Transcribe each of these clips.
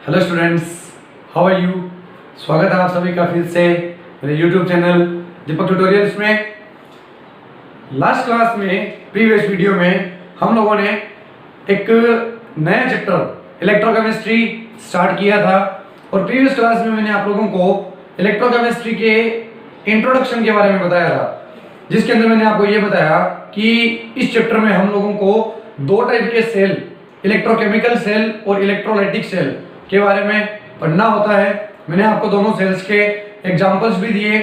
Hello students, how are you. स्वागत है आप सभी का फिर से मेरे यूट्यूब चैनल दीपक ट्यूटोरियल्स में। लास्ट क्लास में प्रीवियस वीडियो में हम लोगों ने एक नया चैप्टर इलेक्ट्रोकेमिस्ट्री स्टार्ट किया था और प्रीवियस क्लास में मैंने आप लोगों को इलेक्ट्रोकेमिस्ट्री के इंट्रोडक्शन के बारे में बताया था, जिसके अंदर मैंने आपको ये बताया कि इस चैप्टर में हम लोगों को दो टाइप के सेल, इलेक्ट्रोकेमिकल सेल और इलेक्ट्रोलाइटिक सेल के बारे में पढ़ना होता है। मैंने आपको दोनों सेल्स के एग्जांपल्स भी दिए।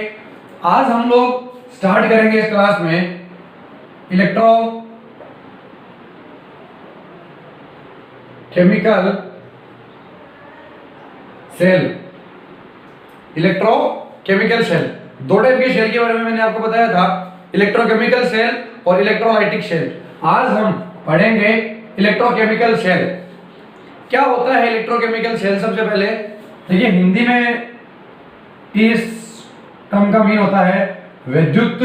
आज हम लोग स्टार्ट करेंगे इस क्लास में इलेक्ट्रोकेमिकल सेल। इलेक्ट्रोकेमिकल सेल दो टाइप के सेल के बारे में मैंने आपको बताया था, इलेक्ट्रोकेमिकल सेल और इलेक्ट्रोलाइटिक सेल। आज हम पढ़ेंगे इलेक्ट्रोकेमिकल सेल। क्या होता है इलेक्ट्रोकेमिकल सेल? सबसे पहले देखिए, हिंदी में इस टर्म का मीन होता है विद्युत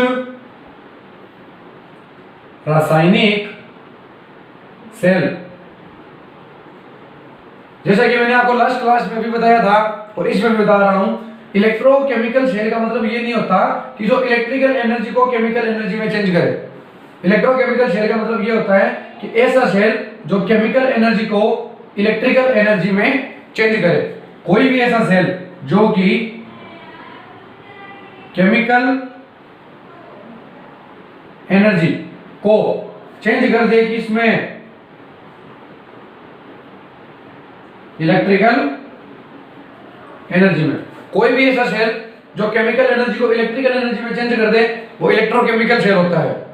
रासायनिक सेल। जैसा कि मैंने आपको लास्ट क्लास में भी बताया था और इसमें भी बता रहा हूं, इलेक्ट्रोकेमिकल सेल का मतलब ये नहीं होता कि जो इलेक्ट्रिकल एनर्जी को केमिकल एनर्जी में चेंज करे। इलेक्ट्रोकेमिकल सेल का मतलब ये होता है कि ऐसा सेल जो केमिकल एनर्जी को इलेक्ट्रिकल एनर्जी में चेंज करे। कोई भी ऐसा सेल जो कि केमिकल एनर्जी को चेंज कर दे किसमें? इलेक्ट्रिकल एनर्जी में। कोई भी ऐसा सेल जो केमिकल एनर्जी को इलेक्ट्रिकल एनर्जी में चेंज कर दे, वो इलेक्ट्रोकेमिकल सेल होता है।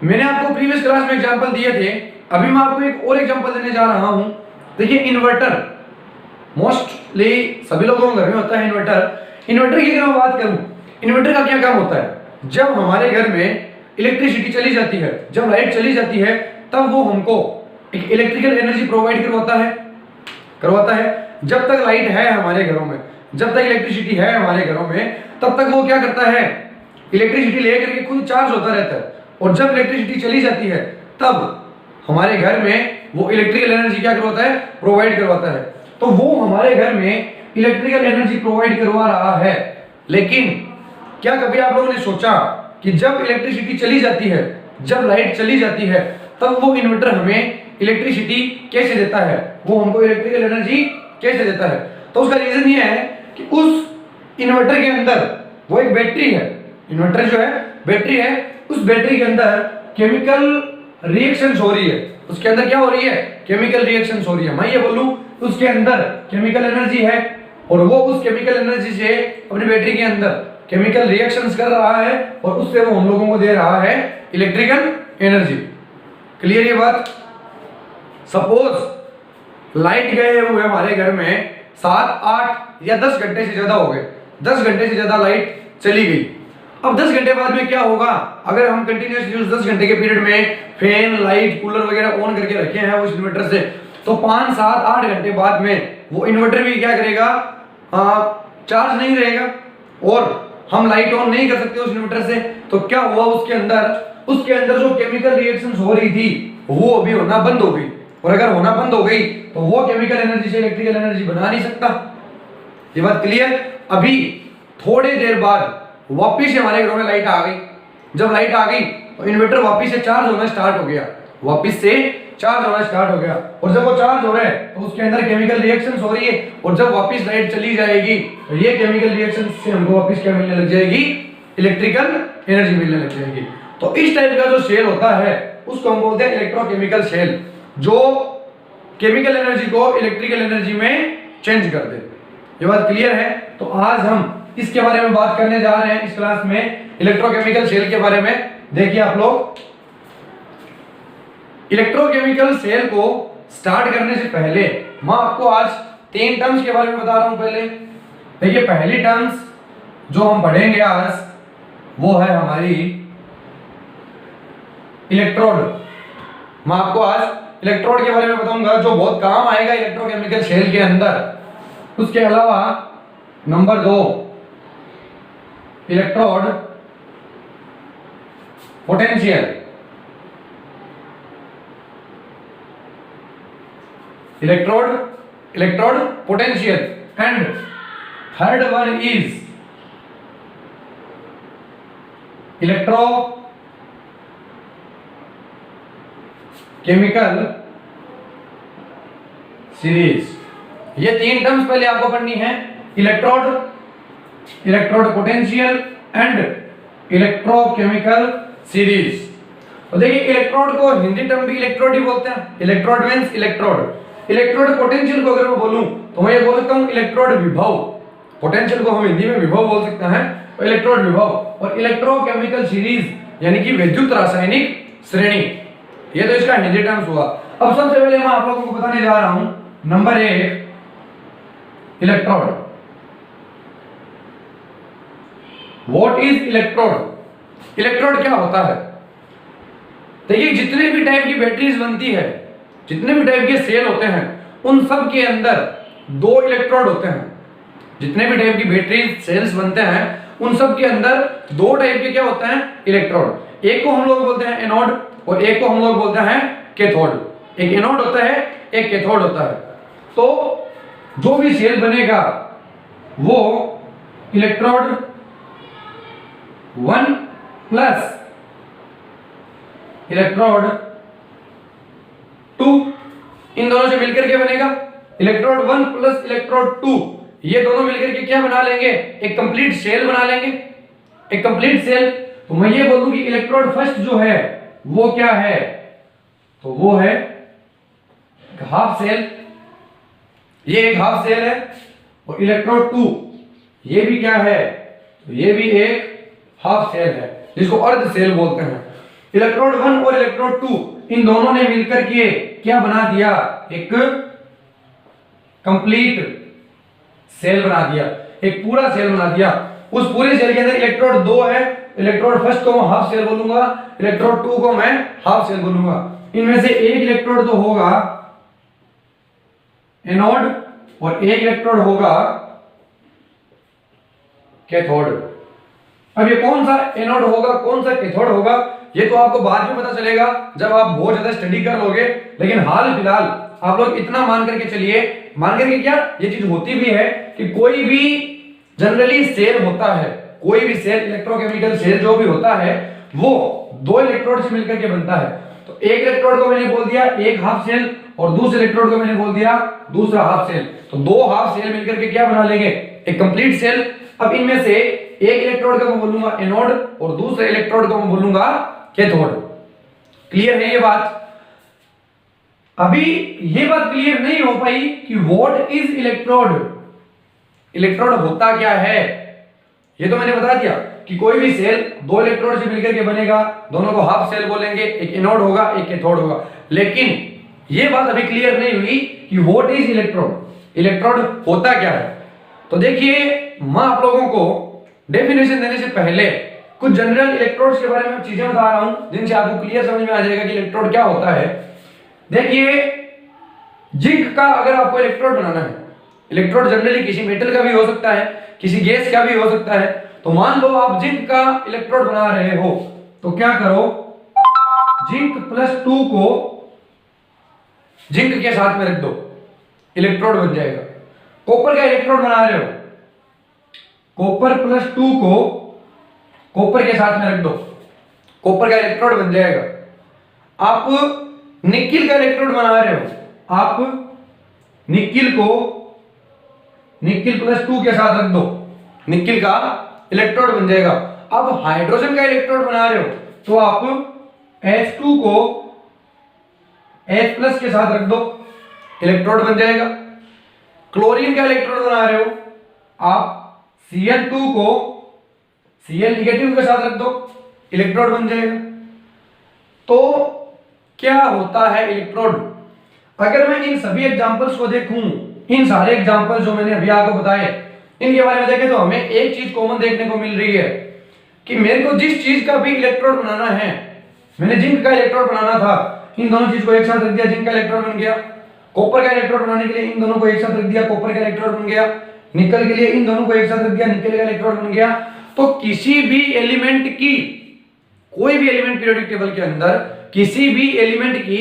मैंने आपको प्रीवियस क्लास में एग्जांपल दिए थे, अभी मैं आपको एक और एग्जांपल देने जा रहा हूं। देखिए, इन्वर्टर मोस्टली सभी लोगों के घर में होता है इन्वर्टर। इन्वर्टर की अगर मैं बात करूं, इन्वर्टर का क्या काम होता है? जब हमारे घर में इलेक्ट्रिसिटी चली जाती है, जब लाइट चली जाती है, तब वो हमको एक इलेक्ट्रिकल एनर्जी प्रोवाइड करवाता है। जब तक लाइट है हमारे घरों में, जब तक इलेक्ट्रिसिटी है हमारे घरों में, तब तक वो क्या करता है? इलेक्ट्रिसिटी लेकर के खुद चार्ज होता रहता है। और जब इलेक्ट्रिसिटी चली जाती है, तब हमारे घर में वो इलेक्ट्रिकल एनर्जी क्या करवाता है? प्रोवाइड करवाता है। तो वो हमारे घर में इलेक्ट्रिकल एनर्जी प्रोवाइड करवा रहा है। लेकिन क्या कभी आप लोगों ने सोचा कि जब इलेक्ट्रिसिटी चली जाती है, जब लाइट चली जाती है, तब वो इन्वर्टर हमें इलेक्ट्रिसिटी कैसे देता है? वो हमको इलेक्ट्रिकल एनर्जी कैसे देता है? तो उसका रीजन ये है कि उस इन्वर्टर के अंदर वो एक बैटरी है। इन्वर्टर जो है बैटरी है, उस बैटरी के अंदर केमिकल रिएक्शंस हो रही है। उसके अंदर क्या हो रही है? केमिकल रिएक्शंस हो रही है। मैं ये बोलूं, उसके अंदर केमिकल एनर्जी है और वो उस केमिकल एनर्जी से अपनी बैटरी के अंदर केमिकल रिएक्शंस कर रहा है और उससे वो हम लोगों को दे रहा है इलेक्ट्रिकल एनर्जी। क्लियर ये बात? सपोज लाइट गए हुए हमारे घर में 7, 8 या 10 घंटे से ज्यादा हो गए, 10 घंटे से ज्यादा लाइट चली गई। अब 10 घंटे बाद में क्या होगा? अगर हम कंटिन्यूअसली उस 10 घंटे के पीरियड में फैन, लाइट, कूलर वगैरह ऑन करके रखे हैं उस इन्वर्टर से, तो 5, 7, 8 घंटे बाद में वो इन्वर्टर भी क्या करेगा? चार्ज नहीं रहेगा और हम लाइट ऑन नहीं कर सकते उस इन्वर्टर से। तो क्या हुआ? उसके अंदर जो केमिकल रिएक्शंस हो रही थी वो अभी होना बंद हो गई। और अगर होना बंद हो गई तो वो केमिकल एनर्जी से इलेक्ट्रिकल एनर्जी बना नहीं सकता। ये बात क्लियर? अभी थोड़ी देर बाद वापिस हमारे घरों में लाइट आ गई। जब लाइट आ गई तो इन्वर्टर वापिस से चार्ज होना स्टार्ट हो गया, और जब वो चार्ज हो रहा है तो उसके अंदर केमिकल रिएक्शंस हो रही है। और जब वापिस लाइट चली जाएगी तो ये केमिकल रिएक्शंस से हमको वापिस क्या मिलने लग जाएगी? इलेक्ट्रिकल एनर्जी मिलने लग जाएगी। तो इस टाइप का जो सेल होता है उसको हम बोलते हैं इलेक्ट्रोकेमिकल सेल, जो केमिकल एनर्जी को इलेक्ट्रिकल एनर्जी में चेंज कर दे। ये बात क्लियर है? तो आज हम इसके बारे में बात करने जा रहे हैं इस क्लास में, इलेक्ट्रोकेमिकल सेल के बारे में। देखिए आप लोग, इलेक्ट्रोकेमिकल सेल को स्टार्ट करने से पहले मैं आपको आज 3 टर्म्स के बारे में बता रहा हूं। पहले देखिए, पहली टर्म्स जो हम पढ़ेंगे आज वो है हमारी इलेक्ट्रोड। मैं आपको आज इलेक्ट्रोड के बारे में बताऊंगा जो बहुत काम आएगा इलेक्ट्रोकेमिकल सेल के अंदर। उसके अलावा number 2, electrode potential. Electrode potential, and third one is electrochemical series. ये तीन टर्म्स पहले आपको पढ़नी है, electrode potential and electrochemical series. तो देखिए इलेक्ट्रोड को हिंदी टर्म भी इलेक्ट्रोड ही बोलते हैं, इलेक्ट्रोड मींस इलेक्ट्रोड पोटेंशियल को अगर मैं बोलूं तो मैं ये बोल सकता हूं इलेक्ट्रोड विभव, पोटेंशियल को हम हिंदी में विभव बोल सकते हैं, तो इलेक्ट्रोड विभव। और इलेक्ट्रोकेमिकल सीरीज यानी कि विद्युत रासायनिक श्रेणी, ये तो इसका हिंदी टर्म्स हुआ। अब सबसे पहले मैं आप लोगों को बताने जा रहा हूं number 1 electrode. What is electrode? Electrode क्या होता है? देखिए जितने भी टाइप की बैटरीज बनती है, जितने भी टाइप के सेल होते हैं, उन सब के अंदर 2 इलेक्ट्रोड होते हैं। जितने भी टाइप की बैटरीज सेल्स बनते हैं उन सब के अंदर 2 टाइप के क्या होते हैं? इलेक्ट्रोड। एक को हम लोग बोलते हैं एनोड और एक को हम लोग बोलते हैं कैथोड। एक एनोड होता है, एक कैथोड होता है। तो जो भी सेल बनेगा वो इलेक्ट्रोड 1 प्लस इलेक्ट्रोड 2 इन दोनों से मिलकर के बनेगा। इलेक्ट्रोड 1 प्लस इलेक्ट्रोड 2 ये दोनों मिलकर के क्या बना लेंगे? एक कंप्लीट सेल बना लेंगे, एक कंप्लीट सेल। तो मैं ये बोलूं कि इलेक्ट्रोड फर्स्ट जो है वो क्या है? तो वो है हाफ सेल, ये एक हाफ सेल है। और इलेक्ट्रोड 2 ये भी क्या है? तो ये भी एक हाफ सेल है जिसको अर्ध सेल बोलते हैं। इलेक्ट्रोड 1 और इलेक्ट्रोड 2 इन दोनों ने मिलकर के क्या बना दिया? एक कंप्लीट सेल बना दिया, एक पूरा सेल बना दिया। उस पूरे सेल के अंदर इलेक्ट्रोड 2 है, इलेक्ट्रोड फर्स्ट को मैं हाफ सेल बोलूंगा, इलेक्ट्रोड 2 को मैं हाफ सेल बोलूंगा। इनमें से एक इलेक्ट्रोड तो होगा एनोड और एक इलेक्ट्रोड होगा कैथोड। अब ये कौन सा एनोड होगा, कौन सा कैथोड होगा, ये तो आपको बाद में पता चलेगा जब आप बहुत ज्यादा स्टडी कर लोगे। लेकिन हाल फिलहाल आप लोग इतना मान करके चलिए, मान करके क्या ये चीज होती भी है कि कोई भी जनरली सेल होता है, कोई भी सेल इलेक्ट्रोकेमिकल सेल जो भी होता है वो 2 इलेक्ट्रोड से मिलकर के बनता है। तो एक इलेक्ट्रोड को मैंने बोल दिया एक हाफ सेल और दूसरे इलेक्ट्रोड को मैंने बोल दिया दूसरा हाफ सेल। तो 2 हाफ सेल मिलकर के क्या बना लेंगे? एक कंप्लीट सेल। अब इनमें से एक इलेक्ट्रोड को मैं बोलूंगा एनोड और दूसरे इलेक्ट्रोड को मैं बोलूंगा कैथोड। क्लियर है ये बात? अभी ये बात क्लियर नहीं हो पाई कि व्हाट इज इलेक्ट्रोड, इलेक्ट्रोड होता क्या है। ये तो मैंने बता दिया कि कोई भी सेल 2 इलेक्ट्रोड से मिलकर के बनेगा, दोनों को हाफ सेल बोलेंगे, एक एनोड होगा एक कैथोड होगा। लेकिन ये बात अभी क्लियर नहीं हुई कि व्हाट इज इलेक्ट्रोड, इलेक्ट्रोड होता क्या है। तो देखिए मैं आप लोगों को डेफिनेशन देने से पहले कुछ जनरल इलेक्ट्रोड्स के बारे में चीजें बता रहा हूं जिनसे आपको क्लियर समझ में आ जाएगा कि इलेक्ट्रोड क्या होता है। देखिए जिंक का अगर आपको इलेक्ट्रोड बनाना है, इलेक्ट्रोड जनरली किसी मेटल का भी हो सकता है, किसी गैस का भी हो सकता है। तो मान लो आप जिंक का इलेक्ट्रोड बना रहे हो तो क्या करो, जिंक प्लस 2 को जिंक के साथ में रख दो, इलेक्ट्रोड बन जाएगा। कॉपर का इलेक्ट्रोड बना रहे हो, कॉपर प्लस 2 को कॉपर के साथ में रख दो, कॉपर का इलेक्ट्रोड बन जाएगा। आप निकिल का इलेक्ट्रोड बना रहे हो, आप निकिल को निकिल प्लस 2 के साथ रख दो, निकिल का इलेक्ट्रोड बन जाएगा। अब हाइड्रोजन का इलेक्ट्रोड बना रहे हो तो आप H2 को H प्लस के साथ रख दो, इलेक्ट्रोड बन जाएगा। क्लोरीन का इलेक्ट्रोड बना रहे हो, आप Cl2 को Cl निगेटिव के साथ रख दो, इलेक्ट्रोड बन जाएगा। तो क्या होता है इलेक्ट्रोड? अगर मैं इन सभी एग्जांपल्स को देखूं, इन सारे एग्जांपल्स जो मैंने अभी आपको बताए इनके बारे में देखें तो हमें एक चीज कॉमन देखने को मिल रही है कि मेरे को जिस चीज का भी इलेक्ट्रोड बनाना है, मैंने जिंक का इलेक्ट्रोड बनाना था, इन दोनों चीज को एक साथ रख दिया, जिंक का इलेक्ट्रोड बन गया। कॉपर का इलेक्ट्रोड बनाने के लिए इन दोनों को एक साथ रख दिया, कॉपर का इलेक्ट्रोड बन गया। निकल के लिए इन दोनों को एक साथ रख दिया, निकल का इलेक्ट्रोड बन गया। तो किसी भी एलिमेंट की, कोई भी एलिमेंट पीरियोडिक टेबल के अंदर किसी भी एलिमेंट की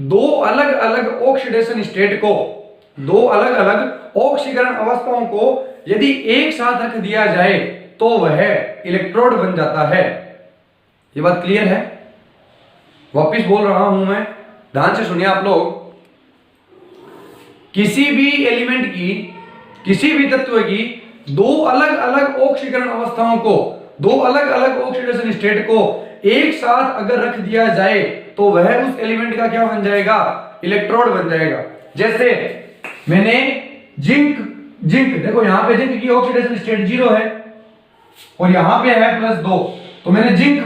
दो अलग अलग ऑक्सीडेशन स्टेट को, दो अलग अलग ऑक्सीकरण अवस्थाओं को यदि एक साथ रख दिया जाए तो वह इलेक्ट्रोड बन जाता है। ये बात क्लियर है? वापिस बोल रहा हूं मैं, ध्यान से सुनिए आप लोग। किसी भी एलिमेंट की, किसी भी तत्व की दो अलग अलग ऑक्सीकरण अवस्थाओं को, दो अलग अलग ऑक्सीडेशन स्टेट को एक साथ अगर रख दिया जाए तो वह उस एलिमेंट का क्या बन जाएगा? इलेक्ट्रोड बन जाएगा। जैसे मैंने जिंक देखो यहां पे जिंक की ऑक्सीडेशन स्टेट 0 है और यहां पे है +2, तो मैंने जिंक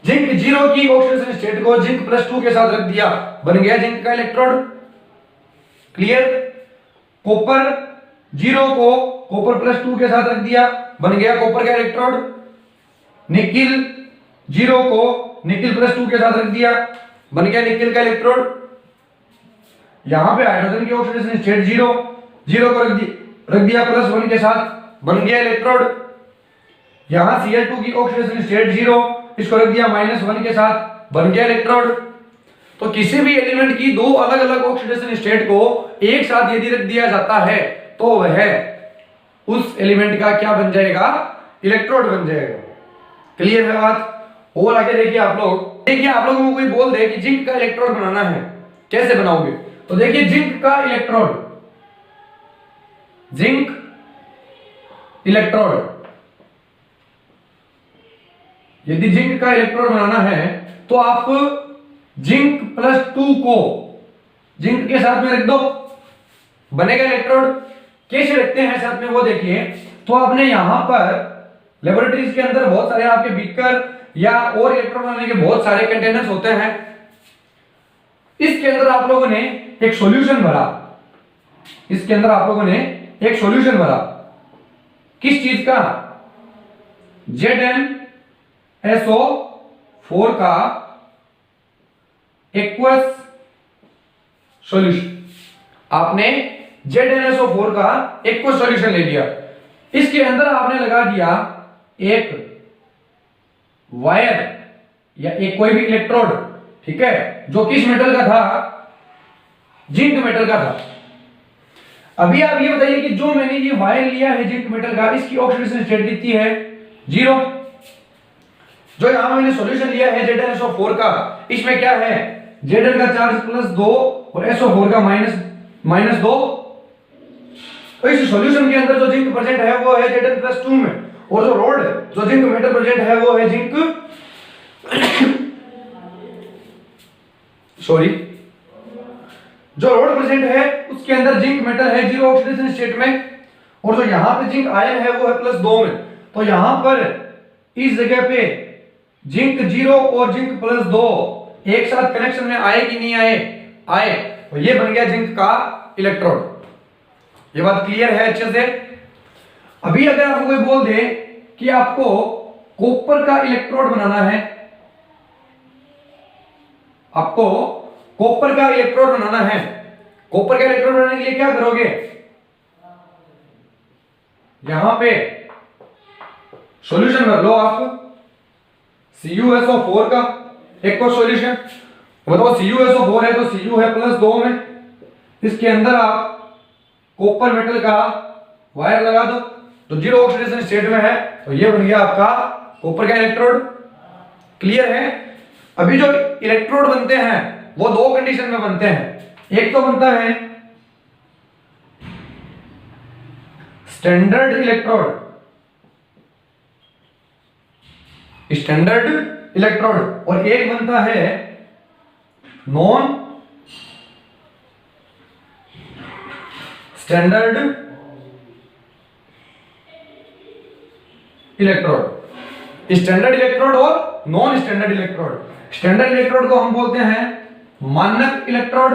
0 की ऑक्सीडेशन स्टेट को जिंक +2 के साथ रख दिया, बन गया जिंक का इलेक्ट्रोड। क्लियर? कॉपर 0 को कॉपर +2 के साथ रख दिया, बन गया कॉपर का इलेक्ट्रोड। निकिल 0 को निकिल +2 के साथ रख दिया, बन गया निकिल का इलेक्ट्रोड। यहां पे हाइड्रोजन की ऑक्सीडेशन स्टेट 0 को रख दिया +1 के साथ, बन गया इलेक्ट्रोड। यहां Cl2 की ऑक्सीडेशन स्टेट 0, इसको रख दिया -1 के साथ, बन गया इलेक्ट्रोड। तो किसी भी एलिमेंट की दो अलग अलग ऑक्सीडेशन स्टेट को एक साथ यदि रख दिया जाता है तो वह उस एलिमेंट का क्या बन जाएगा? इलेक्ट्रोड बन जाएगा। क्लियर है बात? और आगे देखिए आप लोग, देखिए आप लोगों को कोई बोल दे कि जिंक का इलेक्ट्रोड बनाना है, कैसे बनाओगे? तो देखिए जिंक का इलेक्ट्रोड, जिंक इलेक्ट्रोड, यदि जिंक का इलेक्ट्रोड बनाना है तो आप जिंक +2 को जिंक के साथ में रख दो, बनेगा इलेक्ट्रोड। कैसे रखते हैं साथ में वो देखिए। तो आपने यहां पर लेबोरेटरीज के अंदर बहुत सारे आपके बीकर या और इलेक्ट्रोड बनाने के बहुत सारे कंटेनर्स होते हैं। इसके अंदर आप लोगों ने एक सॉल्यूशन भरा, इसके अंदर आप लोगों ने एक सॉल्यूशन भरा, किस चीज का? ZnSO4 का एक्वस सॉल्यूशन। आपने ZnSO4 का एक्वस सॉल्यूशन ले लिया, इसके अंदर आपने लगा दिया एक वायर या एक कोई भी इलेक्ट्रोड, ठीक है, जो किस मेटल का था? जिंक मेटल का था। अभी आप ये बताइए कि जो मैंने ये वायर लिया है जिंक मेटल का, इसकी ऑक्सीडेशन स्टेट कितनी है? 0। जो यहां मैंने सॉल्यूशन लिया है ZnSO4 का, इसमें क्या है? Zn का चार्ज +2 और SO4 का -2। तो इस सॉल्यूशन के अंदर जो जिंक प्रेजेंट है वो है Zn+2 में, और जो रोड जो जिंक मेटल प्रेजेंट है वो है जिंक जो रोड प्रेजेंट है उसके अंदर जिंक मेटल है 0 ऑक्सीडेशन स्टेट में, और जो यहां पे जिंक आयन है वो है +2 में। तो यहां पर इस जगह पे जिंक 0 और जिंक +2 एक साथ कनेक्शन में आए कि नहीं आए? आए। तो ये बन गया जिंक का इलेक्ट्रोड। ये बात क्लियर है अच्छे से? अभी अगर आपको कोई बोल दे कि आपको कॉपर का इलेक्ट्रोड बनाना है, आपको कॉपर का इलेक्ट्रोड बनाना है, कॉपर का इलेक्ट्रोड बनाने के लिए क्या करोगे? यहां पे सॉल्यूशन भर लो आप CuSO4 का एक्वस सॉल्यूशन। बताओ CuSO4 है तो Cu है +2 में, इसके अंदर आप कॉपर मेटल का वायर लगा दो, तो 0 ऑक्सीडेशन स्टेट में है, तो ये बन गया आपका कॉपर का इलेक्ट्रोड। क्लियर है? अभी जो इलेक्ट्रोड बनते हैं वो दो कंडीशन में बनते हैं। एक तो बनता है स्टैंडर्ड इलेक्ट्रोड, स्टैंडर्ड इलेक्ट्रोड, और एक बनता है non standard electrode. Standard electrode और non standard electrode. Standard electrode को हम बोलते हैं मानक इलेक्ट्रोड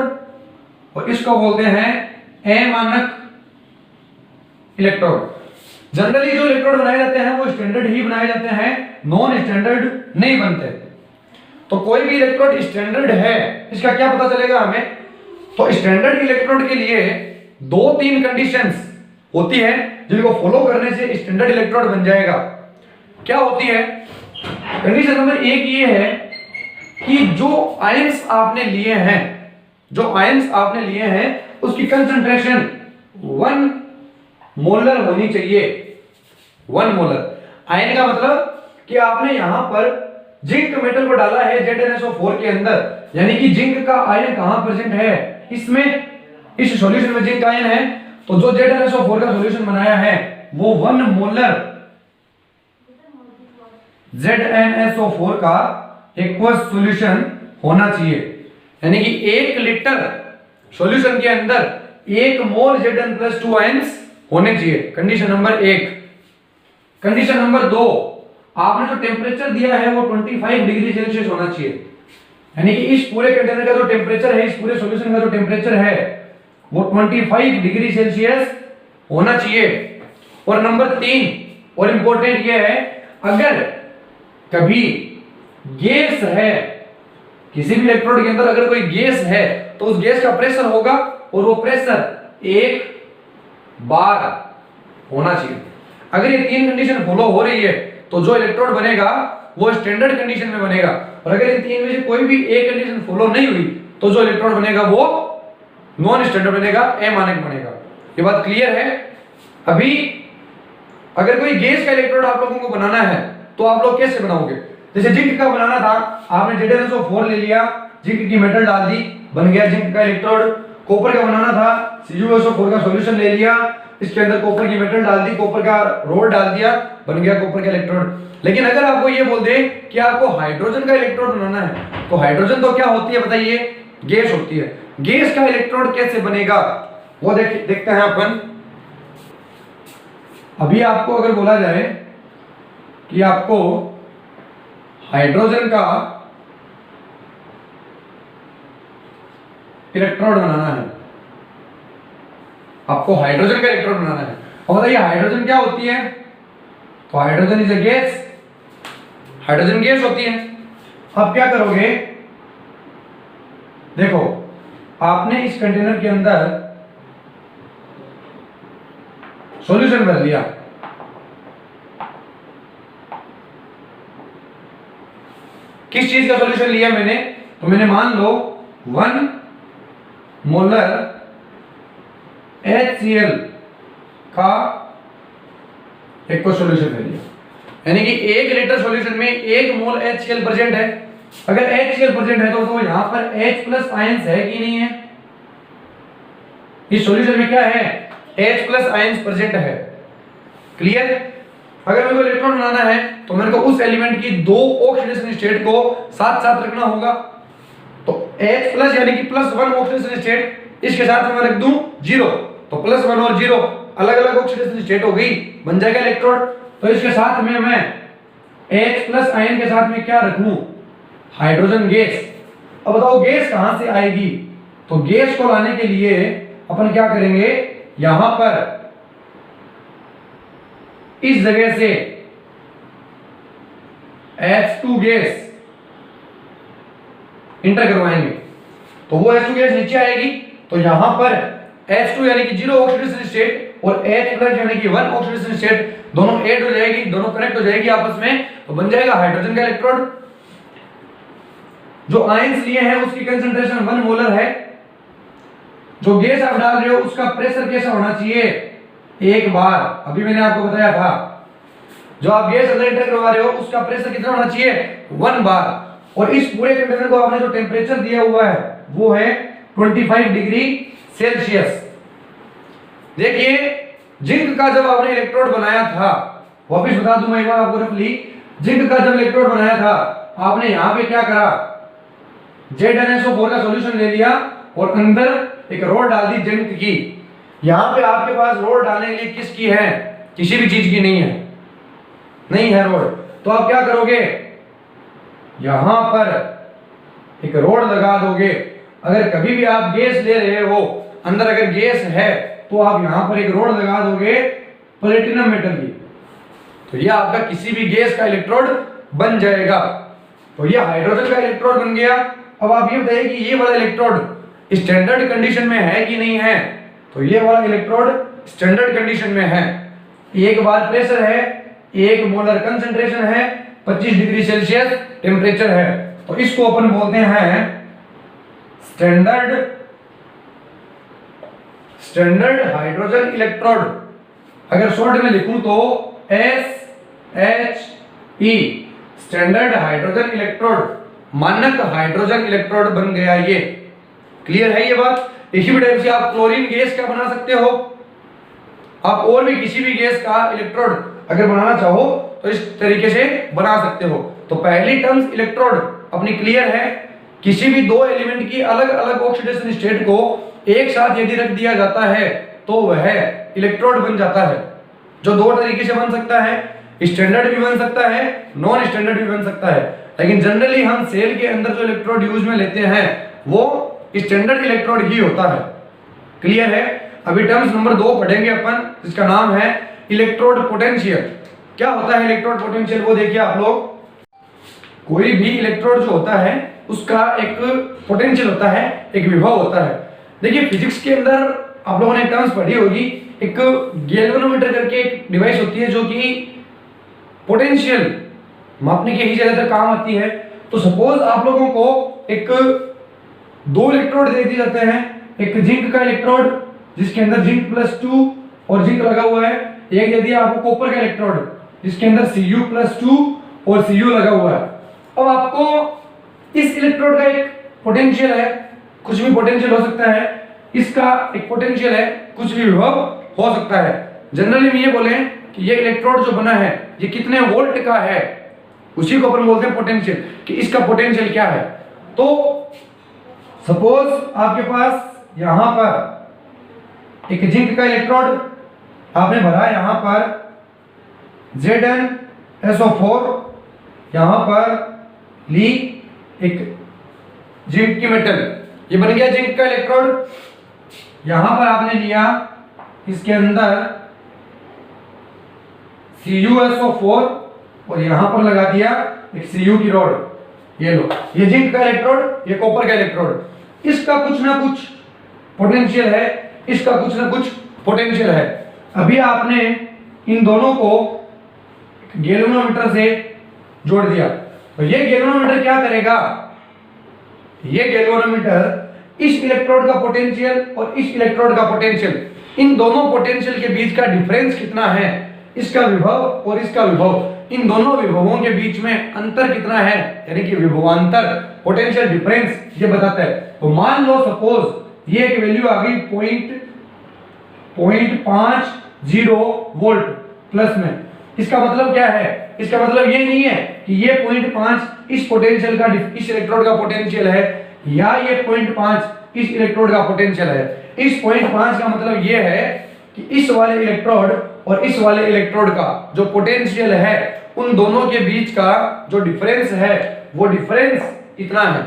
और इसको बोलते हैं अमानक इलेक्ट्रोड। जनरली जो इलेक्ट्रोड बनाए जाते हैं वो स्टैंडर्ड ही बनाए जाते हैं, नॉन स्टैंडर्ड नहीं बनते। तो कोई भी इलेक्ट्रोड स्टैंडर्ड है इसका क्या पता चलेगा हमें? तो स्टैंडर्ड इलेक्ट्रोड के लिए 2-3 कंडीशंस होती है जिनको फॉलो करने से स्टैंडर्ड इलेक्ट्रोड बन जाएगा। क्या होती है? कंडीशन नंबर 1 ये है कि जो आयंस आपने लिए हैं उसकी कंसंट्रेशन 1 मोलर होनी चाहिए। 1 मोलर। आयन का मतलब कि आपने यहां पर जिंक मेटल को डाला है ZnSO4 के अंदर, यानी कि जिंक का आयन कहां प्रेजेंट है, इसमें, इस सॉल्यूशन में जिंक आयन है। तो जो ZnSO4 का सॉल्यूशन बनाया है वो 1 मोलर ZnSO4 का एक्वस सॉल्यूशन होना चाहिए, यानी कि 1 लीटर सॉल्यूशन के अंदर 1 मोल Zn+2 आयंस होने चाहिए। Condition number 1। कंडीशन नंबर 2, आपने जो टेम्परेचर दिया है वो 25 डिग्री सेल्सियस होना चाहिए, यानी कि इस पूरे कंटेनर का जो टेम्परेचर है, इस पूरे सॉल्यूशन का जो टेम्परेचर है वो 25 डिग्री सेल्सियस होना चाहिए। और नंबर 3 और इंपॉर्टेंट ये है, अगर कभी गैस है, किसी भी इलेक्ट्रोड के अंदर अगर कोई गैस है तो उस गैस का प्रेशर होगा और वो प्रेशर 1 बार होना चाहिए। अगर ये 3 कंडीशन फॉलो हो रही है तो जो इलेक्ट्रोड बनेगा वो स्टैंडर्ड कंडीशन में बनेगा, और अगर इन 3 में से कोई भी एक कंडीशन फॉलो नहीं हुई तो जो इलेक्ट्रोड बनेगा वो नॉन स्टैंडर्ड बनेगा, अमानक बनेगा। ये बात क्लियर है। अभी अगर कोई गैस का इलेक्ट्रोड आप लोगों को बनाना है तो आप लोग कैसे बनाओगे? जैसे जिंक का बनाना था, आपने ZnSO4 ले लिया, जिंक की मेटल डाल दी, बन गया जिंक का इलेक्ट्रोड। कॉपर का बनाना था, CuSO4 का सॉल्यूशन ले लिया, इसके अंदर कॉपर की मेटल डाल दी, कॉपर का रोड डाल दिया, बन गया कॉपर का इलेक्ट्रोड। लेकिन अगर आपको ये बोल दे कि आपको हाइड्रोजन का इलेक्ट्रोड बनाना है, तो हाइड्रोजन तो क्या होती है बताइए? गैस होती है। गैस का इलेक्ट्रोड कैसे बनेगा वो देखते हैं अपन। अभी आपको अगर बोला जाए कि आपको हाइड्रोजन का इलेक्ट्रोड बनाना है, आपको हाइड्रोजन का इलेक्ट्रोड बनाना है, और बताइए हाइड्रोजन क्या होती है? तो hydrogen is a gas, hydrogen gas होती है। अब क्या करोगे? देखो, आपने इस कंटेनर के अंदर सॉल्यूशन भर लिया, किस चीज का सॉल्यूशन लिया मैंने? तो मैंने मान लो 1 मोलर HCl का एक्वस सॉल्यूशन ले लिया, यानी कि 1 लीटर सॉल्यूशन में 1 मोल HCl प्रेजेंट है। अगर HCl प्रेजेंट है तो यहां पर H+ आयंस है कि नहीं है? इस सॉल्यूशन में क्या है? H+ आयंस प्रेजेंट है। क्लियर? अगर मेरे को इलेक्ट्रॉन बनाना है तो मेरे को उस एलिमेंट की 2 ऑक्सीडेशन स्टेट को साथ साथ रखना होगा। तो H+ यानी कि +1 ऑक्सीडेशन स्टेट, इसके साथ में मैं रख दूं 0, तो +1 और 0 अलग अलग ऑक्सीडेशन स्टेट हो गई, बन जाएगा इलेक्ट्रोड। तो इसके साथ में मैं H+ आयन के साथ में क्या रखूं? Hydrogen gas. अब बताओ गैस कहां से आएगी? तो गैस को लाने के लिए अपन क्या करेंगे? यहां पर इस जगह से H2 गैस इंटर करवाएंगे, तो वो H2 गैस नीचे आएगी। तो यहां पर H2 यानी कि 0 ऑक्सीडेशन स्टेट और H+ यानी कि 1 ऑक्सीडेशन स्टेट दोनों ऐड हो जाएगी, दोनों कनेक्ट हो जाएगी आपस में, तो बन जाएगा हाइड्रोजन का इलेक्ट्रोड। जो आयंस लिए हैं उसकी कंसंट्रेशन 1 मोलर है। जो गैस आप डाल रहे हो उसका प्रेशर कैसा होना चाहिए? 1 बार। अभी मैंने आपको बताया था, जो आप गैस अंदर इंटर करवा रहे हो उसका प्रेशर कितना होना चाहिए? 1 बार। और इस पूरे कंटेनर को आपने जो टेम्परेचर दिया हुआ है वो है 25 डिग्री सेल्सियस। देखिए, जिंक का जब आपने इलेक्ट्रोड बनाया था, वापिस बता दूं मैं एक बार आपको रफली, जिंक का जब इलेक्ट्रोड बनाया था आपने यहां पे क्या करा? ZnSO4 का सॉल्यूशन ले लिया और अंदर एक रोड डाल दी जिंक की। यहां पे आपके पास रोड डालने के लिए किसकी है? किसी भी चीज की नहीं है, नहीं है रोड। तो आप क्या करोगे? यहां पर एक रोड लगा दोगे। अगर कभी भी आप गैस ले रहे हो, अंदर अगर गैस है तो आप यहां पर एक रोड लगा दोगे प्लेटिनम मेटल की, तो यह आपका किसी भी गैस का इलेक्ट्रोड बन जाएगा। तो यह हाइड्रोजन का इलेक्ट्रोड बन गया। अब आप ये बताइए कि ये वाला इलेक्ट्रोड स्टैंडर्ड कंडीशन में है कि नहीं है? तो ये वाला इलेक्ट्रोड स्टैंडर्ड कंडीशन में है। 1 बार प्रेशर है, 1 मोलर कंसंट्रेशन है, 25 डिग्री सेल्सियस टेम्परेचर है। तो इसको अपन बोलते हैं स्टैंडर्ड हाइड्रोजन इलेक्ट्रोड। अगर शॉर्ट में लिखूं तो SHE, स्टैंडर्ड हाइड्रोजन इलेक्ट्रोड, मानक हाइड्रोजन इलेक्ट्रोड बन गया ये। क्लियर है ये बात? इसी भी टाइप से आप क्लोरीन गैस का बना सकते हो, आप और भी किसी भी गैस का इलेक्ट्रोड अगर बनाना चाहो तो इस तरीके से बना सकते हो। तो पहली टर्म्स इलेक्ट्रोड अपनी क्लियर है। किसी भी दो एलिमेंट की अलग अलग ऑक्सीडेशन स्टेट को एक साथ यदि रख दिया जाता है तो वह इलेक्ट्रोड बन जाता है, जो दो तरीके से बन सकता है, स्टैंडर्ड भी बन सकता है, नॉन स्टैंडर्ड भी बन सकता है। लेकिन जनरली हम सेल के अंदर जो इलेक्ट्रोड यूज में लेते हैं वो स्टैंडर्ड इलेक्ट्रोड ही होता है। क्लियर है? अभी टर्म्स नंबर 2 पढ़ेंगे अपन, जिसका नाम है इलेक्ट्रोड पोटेंशियल। क्या होता है इलेक्ट्रोड पोटेंशियल वो देखिए आप लोग। कोई भी इलेक्ट्रोड जो होता है उसका एक पोटेंशियल होता है, एक विभव होता है। देखिए फिजिक्स के अंदर आप लोगों ने टर्म्स पढ़ी होगी, एक गैल्वेनोमीटर करके एक डिवाइस होती है जो कि पोटेंशियल मापने के ही ज्यादातर काम आती है। तो सपोज आप लोगों को एक दो इलेक्ट्रोड दे दिए जाते हैं, एक जिंक का इलेक्ट्रोड जिसके अंदर जिंक +2 और जिंक लगा हुआ है, एक दे दिया आपको कॉपर का इलेक्ट्रोड जिसके अंदर Cu+2 और Cu लगा हुआ है। अब आपको इस इलेक्ट्रोड का एक पोटेंशियल है, कुछ भी पोटेंशियल हो सकता है, इसका एक पोटेंशियल है, कुछ भी विभव हो सकता है। जनरली हम ये बोले कि ये इलेक्ट्रोड जो बना है ये कितने वोल्ट का है, उसी को अपन बोलते हैं पोटेंशियल, कि इसका पोटेंशियल क्या है। तो सपोज आपके पास यहां पर एक जिंक का इलेक्ट्रोड आपने भरा, यहां पर ZnSO4, यहां पर ली एक जिंक की मेटल, ये बन गया जिंक का इलेक्ट्रोड। यहां पर आपने लिया इसके अंदर CuSO4 और यहां पर लगा दिया एक Cu की रॉड, ये लो, ये जिंक का इलेक्ट्रोड, ये कॉपर का इलेक्ट्रोड। इसका कुछ ना कुछ पोटेंशियल है, इसका कुछ ना कुछ पोटेंशियल है। अभी आपने इन दोनों को गैल्वेनोमीटर से जोड़ दिया, तो ये गैल्वेनोमीटर क्या करेगा, ये गैल्वेनोमीटर इस इलेक्ट्रोड का पोटेंशियल और इस इलेक्ट्रोड का पोटेंशियल, इन दोनों पोटेंशियल के बीच का डिफरेंस कितना है, इसका विभव और इसका विभव, इन दोनों विभवों के बीच में अंतर कितना है, यानी कि विभवांतर, पोटेंशियल डिफरेंस, ये बताता है। तो मान लो सपोज ये एक वैल्यू आ गई 0.50 वोल्ट प्लस में। इसका मतलब क्या है, इसका मतलब ये नहीं है कि ये 0.5 इस पोटेंशियल का, इस इलेक्ट्रोड का पोटेंशियल है, या ये 0.5 इस इलेक्ट्रोड का पोटेंशियल है। इस 0.5 का मतलब ये है कि इस वाले इलेक्ट्रोड और इस वाले इलेक्ट्रोड का जो पोटेंशियल है, उन दोनों के बीच का जो डिफरेंस है वो डिफरेंस इतना है।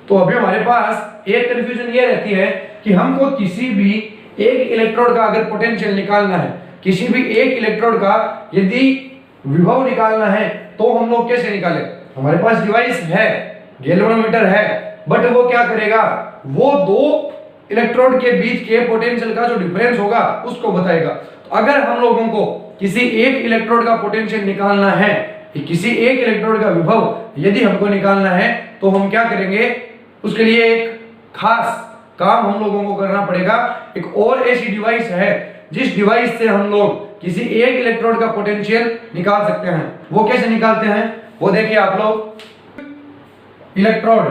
तो अभी हमारे पास एक कंफ्यूजन ये रहती है कि हमको किसी भी एक इलेक्ट्रोड का अगर पोटेंशियल निकालना है, किसी भी एक इलेक्ट्रोड का यदि विभव निकालना है, तो हम लोग कैसे निकालें। हमारे पास डिवाइस है, गैल्वेनोमीटर है, बट वो क्या करेगा, वो दो इलेक्ट्रोड के बीच के पोटेंशियल का जो डिफरेंस होगा उसको बताएगा। तो अगर हम लोगों को किसी एक इलेक्ट्रोड का पोटेंशियल निकालना है, किसी एक इलेक्ट्रोड का विभव यदि हमको निकालना है, तो हम क्या करेंगे, उसके लिए एक खास काम हम लोगों को करना पड़ेगा। एक और ऐसी डिवाइस है जिस डिवाइस से हम लोग किसी एक इलेक्ट्रोड का पोटेंशियल निकाल सकते हैं। वो कैसे निकालते हैं वो देखिए आप लोग। इलेक्ट्रोड,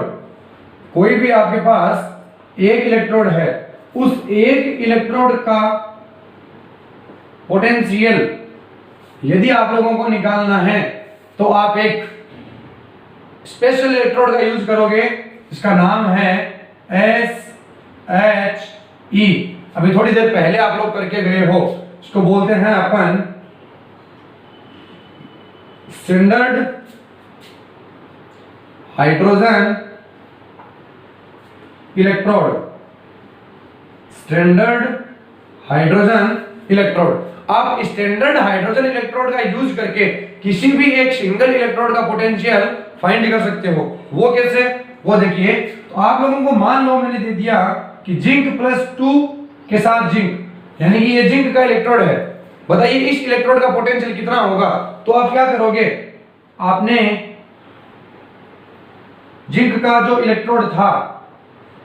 कोई भी आपके पास एक इलेक्ट्रोड है, उस एक इलेक्ट्रोड का पोटेंशियल यदि आप लोगों को निकालना है तो आप एक स्पेशल इलेक्ट्रोड का यूज करोगे, इसका नाम है SHE। अभी थोड़ी देर पहले आप लोग करके गए हो, इसको बोलते हैं अपन standard hydrogen electrode, standard hydrogen electrode. आप स्टैंडर्ड हाइड्रोजन इलेक्ट्रोड का यूज करके किसी भी एक सिंगल इलेक्ट्रोड का पोटेंशियल फाइंड कर सकते हो। वो कैसे, वो देखिए। तो आप लोगों को मान लो मैंने दे दिया कि जिंक +2 के साथ जिंक, यानी कि ये जिंक का इलेक्ट्रोड है, बताइए इस इलेक्ट्रोड का पोटेंशियल कितना होगा। तो आप क्या करोगे, आपने जिंक का जो इलेक्ट्रोड था,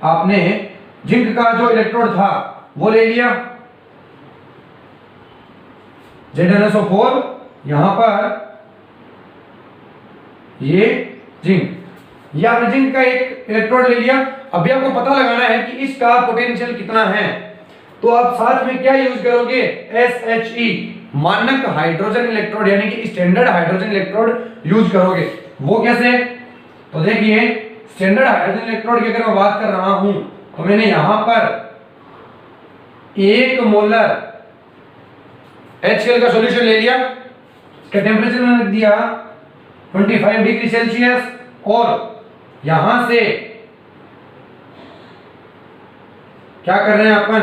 आपने जिंक का जो इलेक्ट्रोड था वो ले लिया, ZnSO4, यहां पर ये जिंक, ये आपने जिंक का एक इलेक्ट्रोड ले लिया। अभी आपको पता लगाना है कि इसका पोटेंशियल कितना है, तो आप साथ में क्या यूज करोगे, SHE, मानक हाइड्रोजन इलेक्ट्रोड, यानी कि स्टैंडर्ड हाइड्रोजन इलेक्ट्रोड यूज करोगे। वो कैसे, तो देखिए स्टैंडर्ड हाइड्रोजन इलेक्ट्रोड की अगर मैं बात कर रहा हूं तो मैंने यहां पर 1 मोलर HCl का सॉल्यूशन ले लिया, इसका टेंपरेचर मैंने दिया 25 डिग्री सेल्सियस, और यहां से क्या कर रहे हैं अपन,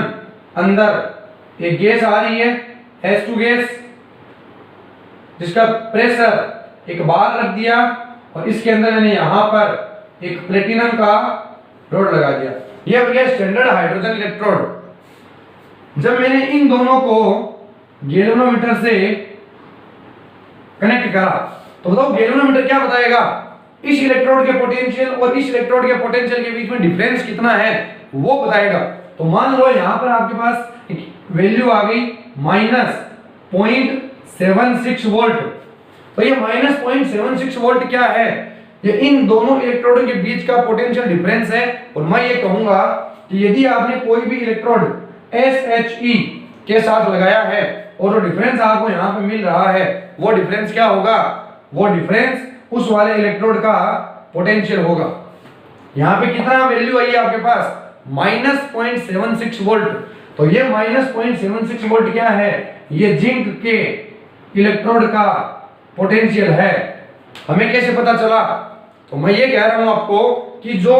अंदर एक गैस आ रही है H2 गैस, जिसका प्रेशर एक बार रख दिया, और इसके अंदर मैंने यहां पर एक प्लेटिनम का रोड लगा दिया। यह हो गया स्टैंडर्ड हाइड्रोजन इलेक्ट्रोड। जब मैंने इन दोनों को गैल्वेनोमीटर से कनेक्ट करा तो बताओ गैल्वेनोमीटर क्या बताएगा, इस इलेक्ट्रोड के पोटेंशियल और इस इलेक्ट्रोड के पोटेंशियल के बीच में डिफरेंस कितना है वो बताएगा। तो मान लो यहां पर आपके पास वैल्यू आ गई -0.76 वोल्ट। तो ये -0.76 वोल्ट क्या है, ये इन दोनों इलेक्ट्रोडों के बीच का पोटेंशियल डिफरेंस है। और मैं ये कहूंगा कि यदि आपने कोई भी इलेक्ट्रोड SHE के साथ लगाया है और जो डिफरेंस आपको यहाँ पे मिल रहा है वो डिफरेंस क्या होगा, वो डिफरेंस उस वाले इलेक्ट्रोड का पोटेंशियल होगा। यहाँ पे कितना वैल्यू आई है आपके पास, -0.76 वोल्ट। तो ये -0.76 वोल्ट क्या है, ये जिंक के इलेक्ट्रोड का पोटेंशियल है। हमें कैसे पता चला, तो मैं ये कह रहा हूं आपको कि जो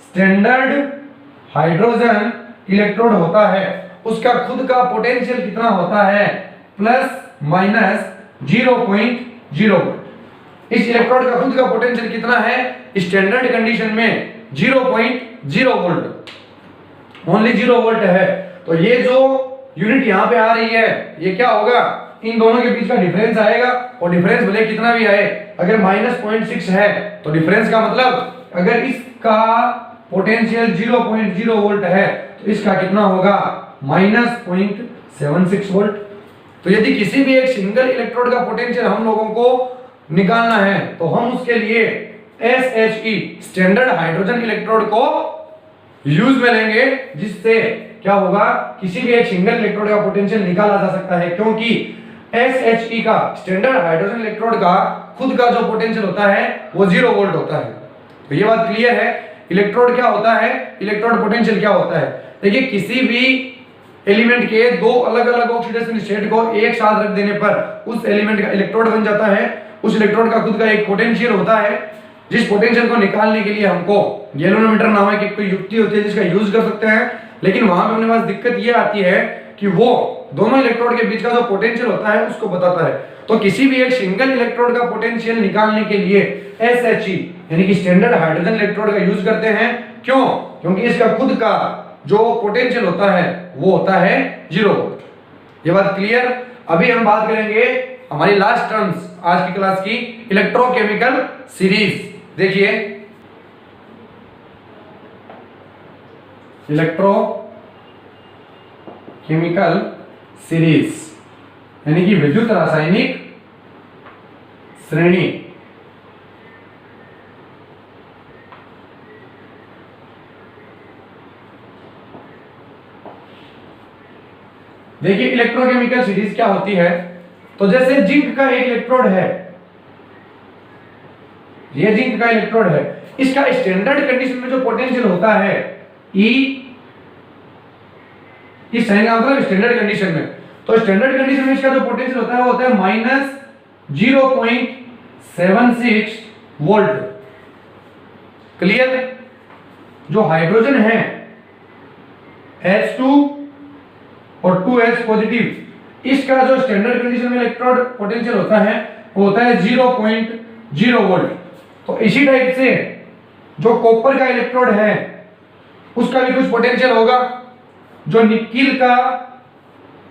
स्टैंडर्ड हाइड्रोजन इलेक्ट्रोड होता है उसका खुद का पोटेंशियल कितना होता है, ±0.0 वोल्ट। इस इलेक्ट्रोड का खुद का पोटेंशियल कितना है, स्टैंडर्ड कंडीशन में 0.0 वोल्ट, ओनली 0 वोल्ट है। तो ये जो यूनिट यहाँ पे आ रही है ये क्या होगा, इन दोनों के बीच का डिफरेंस आएगा। और डिफरेंस भले कितना भी आए, अगर -0.6 है तो डिफरेंस का मतलब अगर इसका पोटेंशियल 0.0 वोल्ट है तो इसका कितना होगा, -0.76 वोल्ट। तो यदि किसी भी एक सिंगल इलेक्ट्रोड का पोटेंशियल हम लोगों को निकालना है तो हम उसके लिए SHE स्टैंडर्ड हाइड्रोजन इलेक्ट्रोड को यूज में लेंगे, जिससे क्या होगा, किसी भी एक सिंगल इलेक्ट्रोड का पोटेंशियल निकाला जा सकता है, क्योंकि SHE का स्टैंडर्ड हाइड्रोजन इलेक्ट्रोड का खुद का जो पोटेंशियल होता है वो 0 वोल्ट होता है। तो ये बात क्लियर है। इलेक्ट्रोड क्या होता है, इलेक्ट्रोड पोटेंशियल क्या होता है। देखिए किसी भी एलिमेंट के दो अलग अलग ऑक्सीडेशन स्टेट को एक साथ रख देने पर उस एलिमेंट का इलेक्ट्रोड बन जाता है। उस इलेक्ट्रोड का खुद का एक पोटेंशियल होता है, जिस पोटेंशियल को निकालने के लिए हमको गैल्वेनोमीटर नामक एक कोई युक्ति होती है जिसका यूज कर सकते हैं। लेकिन वहां पे अपने पास दिक्कत ये आती है कि वो दोनों इलेक्ट्रोड के बीच का जो पोटेंशियल होता है उसको बताता है। तो किसी भी एक सिंगल इलेक्ट्रोड का पोटेंशियल निकालने के लिए SHE यानी कि स्टैंडर्ड हाइड्रोजन इलेक्ट्रोड का यूज करते हैं। क्यों, क्योंकि इसका खुद का जो पोटेंशियल होता है वो होता है 0 वोल्ट। ये बात क्लियर। अभी हम बात करेंगे हमारी लास्ट टर्म्स आज की क्लास की, इलेक्ट्रोकेमिकल सीरीज। देखिए इलेक्ट्रोकेमिकल सीरीज यानी कि विद्युत रासायनिक श्रेणी। देखिए इलेक्ट्रोकेमिकल सीरीज क्या होती है, तो जैसे जिंक का एक इलेक्ट्रोड है, ये जिंक का इलेक्ट्रोड है, इसका स्टैंडर्ड कंडीशन में जो पोटेंशियल होता है E, इस साइन का मतलब स्टैंडर्ड कंडीशन में, तो स्टैंडर्ड कंडीशन में इसका जो पोटेंशियल होता है वो होता है -0.76 वोल्ट। क्लियर। जो हाइड्रोजन है H2 और 2H पॉजिटिव, इसका जो स्टैंडर्ड कंडीशन में इलेक्ट्रोड पोटेंशियल होता है वो होता है 0.0 वोल्ट। तो इसी टाइप से जो कॉपर का इलेक्ट्रोड है उसका भी कुछ पोटेंशियल होगा, जो निकिल का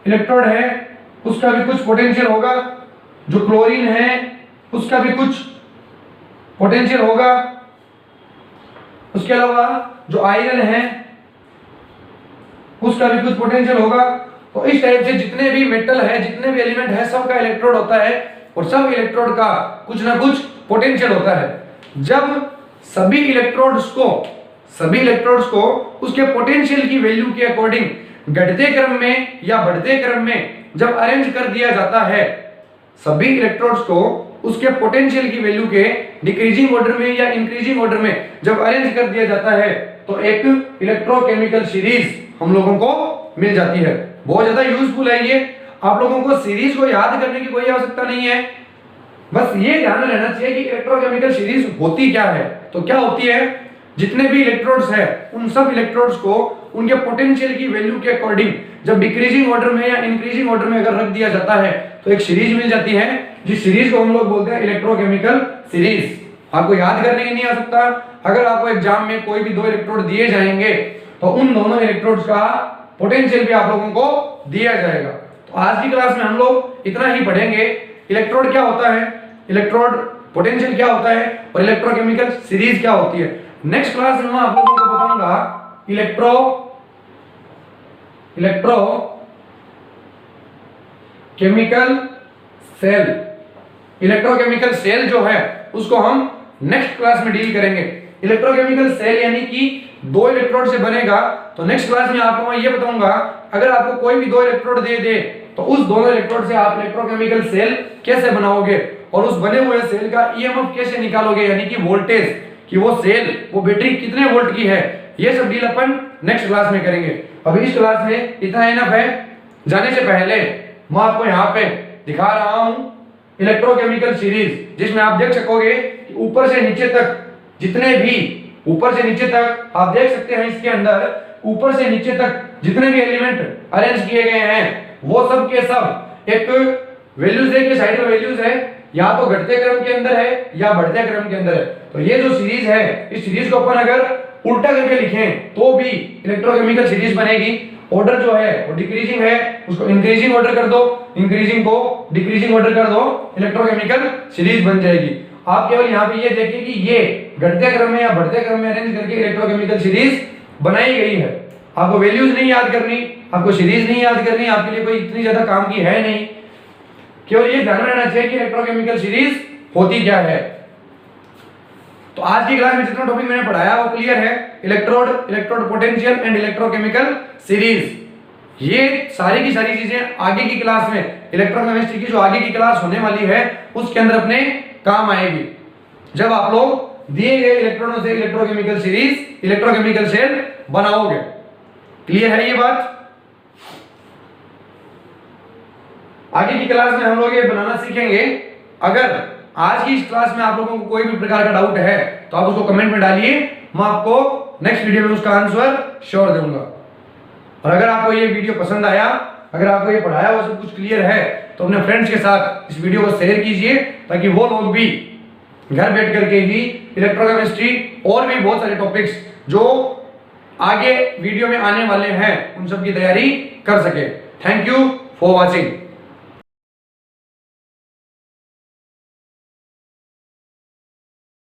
इलेक्ट्रोड है उसका भी कुछ पोटेंशियल होगा, जो क्लोरीन है उसका भी कुछ पोटेंशियल होगा, उसके अलावा जो आयरन है उसका भी कुछ पोटेंशियल होगा। तो इस टाइप से जितने भी मेटल है, जितने भी एलिमेंट है, सबका इलेक्ट्रोड होता है और सब इलेक्ट्रोड का कुछ ना कुछ पोटेंशियल होता है। जब सभी इलेक्ट्रोड्स को उसके पोटेंशियल की वैल्यू के अकॉर्डिंग घटते क्रम में या बढ़ते क्रम में जब अरेंज कर दिया जाता है, सभी इलेक्ट्रोड्स को उसके पोटेंशियल की वैल्यू के डिक्रीजिंग ऑर्डर में या इंक्रीजिंग ऑर्डर में जब अरेंज कर दिया जाता है तो एक इलेक्ट्रोकेमिकल सीरीज हम लोगों को मिल जाती है। बहुत ज्यादा यूजफुल है ये। आप लोगों को सीरीज को याद करने की कोई आवश्यकता नहीं है, बस ये ध्यान में रहना चाहिए कि इलेक्ट्रोकेमिकल सीरीज होती क्या है। तो क्या होती है, जितने भी इलेक्ट्रोड्स है उन सब इलेक्ट्रोड्स को उनके पोटेंशियल की वैल्यू के अकॉर्डिंग जब डिक्रीजिंग ऑर्डर में या इंक्रीजिंग ऑर्डर में अगर रख दिया जाता है तो एक सीरीज मिल जाती है, जिस सीरीज को हम लोग बोलते हैं इलेक्ट्रोकेमिकल सीरीज। आपको याद करने की नहीं आ सकता। अगर आपको एग्जाम में कोई भी दो इलेक्ट्रोड दिए जाएंगे तो उन दोनों इलेक्ट्रोड्स का पोटेंशियल भी आप लोगों को दिया जाएगा। तो आज की क्लास में हम लोग इतना ही पढ़ेंगे। इलेक्ट्रोड क्या होता है, इलेक्ट्रोड पोटेंशियल क्या होता है और इलेक्ट्रोकेमिकल सीरीज क्या होती है। नेक्स्ट क्लास में मैं आप लोगों को बताऊंगा इलेक्ट्रोकेमिकल सेल। इलेक्ट्रोकेमिकल सेल जो है उसको हम नेक्स्ट क्लास में डील करेंगे। इलेक्ट्रोकेमिकल सेल यानी कि दो इलेक्ट्रोड से बनेगा। तो नेक्स्ट क्लास में आपको मैं ये बताऊंगा, अगर आपको कोई भी दो इलेक्ट्रोड दे तो उस दोनों इलेक्ट्रोड से आप इलेक्ट्रोकेमिकल सेल कैसे बनाओगे और उस बने हुए सेल का ईएमएफ कैसे निकालोगे, यानी कि वोल्टेज कि वो सेल, वो बैटरी कितने वोल्ट की है, ये सब डील अपन नेक्स्ट क्लास में करेंगे। अभी इस क्लास में इतना इनफ है। जाने से पहले मैं आपको यहाँ पे दिखा रहा हूँ इलेक्ट्रोकेमिकल सीरीज, जिसमें आप देख सकोगे कि ऊपर से नीचे तक जितने भी, ऊपर से नीचे तक आप देख सकते हैं, इसके अंदर ऊपर से नीचे तक जितने भी एलिमेंट अरेंज किए गए हैं वो सब के सब एक वैल्यूज है कि साइड में वैल्यूज है, या तो घटते क्रम के अंदर है या बढ़ते क्रम के अंदर है। तो ये जो सीरीज है, इस सीरीज को अपन अगर उल्टा करके लिखें तो भी इलेक्ट्रोकेमिकल सीरीज बनेगी। ऑर्डर जो है वो डिक्रीजिंग है, उसको इंक्रीजिंग ऑर्डर कर दो, इंक्रीजिंग को डिक्रीजिंग ऑर्डर कर दो, इलेक्ट्रोकेमिकल सीरीज बन जाएगी। आप केवल यहाँ पे ये देखिए कि ये घटते क्रम में या बढ़ते क्रम में अरेंज करके इलेक्ट्रोकेमिकल सीरीज बनाई गई है। आपको वैल्यूज नहीं याद करनी, आपको सीरीज नहीं याद करनी, आपके लिए कोई इतनी ज्यादा काम की है नहीं। केवल ये ध्यान रहना चाहिए कि इलेक्ट्रोकेमिकल सीरीज होती क्या है। तो आज की क्लास में जितना टॉपिक मैंने पढ़ाया वो क्लियर है। Electrode, electrode potential and electrochemical series, ये सारी की सारी चीजें आगे की क्लास में, इलेक्ट्रोकेमिस्ट्री की जो आगे की क्लास होने वाली है उसके अंदर अपने काम आएगी, जब आप लोग दिए गए इलेक्ट्रॉनों से इलेक्ट्रोकेमिकल सीरीज, इलेक्ट्रोकेमिकल सेल बनाओगे। क्लियर है ये बात? आगे की क्लास में हम लोग ये बनाना सीखेंगे। अगर आज की इस क्लास में आप लोगों को कोई भी प्रकार का डाउट है तो आप उसको कमेंट में डालिए, मैं आपको नेक्स्ट वीडियो में उसका आंसर श्योर दूंगा। और अगर आपको ये वीडियो पसंद आया, अगर आपको ये पढ़ाया वो सब कुछ क्लियर है तो अपने फ्रेंड्स के साथ इस वीडियो को शेयर कीजिए, ताकि वो लोग भी घर बैठ करके ही इलेक्ट्रोकेमिस्ट्री और भी बहुत सारे टॉपिक्स जो आगे वीडियो में आने वाले हैं उन सब की तैयारी कर सके। Thank you for watching.